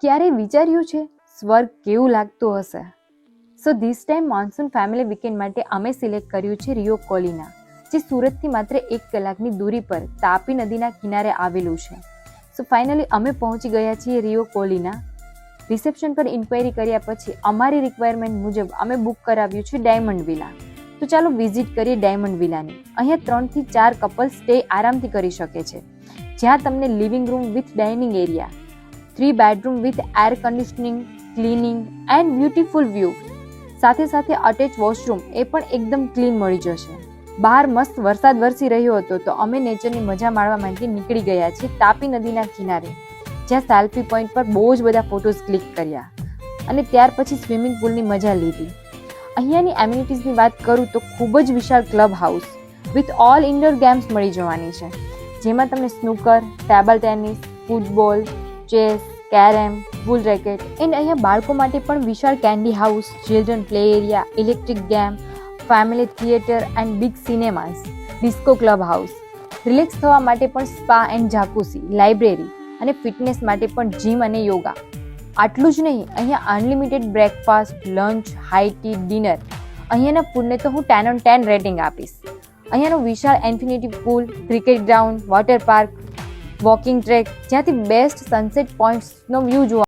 ક્યારેય વિચાર્યું છે સ્વર્ગ કેવું લાગતું હશે? So this time monsoon family weekend માટે અમે સિલેક્ટ કર્યું છે રિયો કોલિના, જે સુરતથી માત્ર 1 કલાકની દૂરી પર તાપી નદીના કિનારે આવેલું છે. સો ફાઇનલી અમે પહોંચી ગયા છીએ રિયો કોલિના. રિસેપ્શન પર ઇન્ક્વાયરી કર્યા પછી અમારી રિક્વાયરમેન્ટ મુજબ અમે બુક કરાવ્યું છે ડાયમંડ વિલા. તો ચાલો વિઝિટ કરીએ ડાયમંડ વિલાની. અહીંયા 3 થી 4 કપલ સ્ટે આરામથી કરી શકે છે, જ્યાં તમને living room with dining area, 3 bedroom with air conditioning, cleaning and beautiful view, સાથે સાથે અટેચ વોશરૂમ એ પણ એકદમ ક્લીન મળી જશે. બહાર મસ્ત વરસાદ વરસી રહ્યો હતો તો અમે નેચરની મજા માણવા માટે નીકળી ગયા છીએ તાપી નદીના કિનારે, જ્યાં સેલ્ફી પોઈન્ટ પર બહુ જ બધા ફોટોઝ ક્લિક કર્યા અને ત્યાર પછી સ્વિમિંગ પુલની મજા લીધી. અહીંયાની એમ્યુનિટીઝની વાત કરું તો ખૂબ જ વિશાળ club house with all indoor games મળી જવાની છે, જેમાં તમને snooker, table tennis, football, chess, carrom, બુલ રેકેટ એન્ડ અહીંયા બાળકો માટે પણ વિશાળ candy house, children play area, electric game, family theatre and big cinemas, disco club house, relax થવા માટે પણ સ્પા એન્ડ જાકુસી, લાઇબ્રેરી અને ફિટનેસ માટે પણ જીમ અને યોગા. આટલું જ નહીં, અહીંયા unlimited breakfast, lunch, high tea, dinner. અહીંયાના ફૂડને તો હું 10 on 10 રેટિંગ આપીશ. અહીંયાનો વિશાળ infinity pool, cricket ground, water park, walking track, જ્યાંથી બેસ્ટ સનસેટ પોઈન્ટ્સનો વ્યૂ જોવા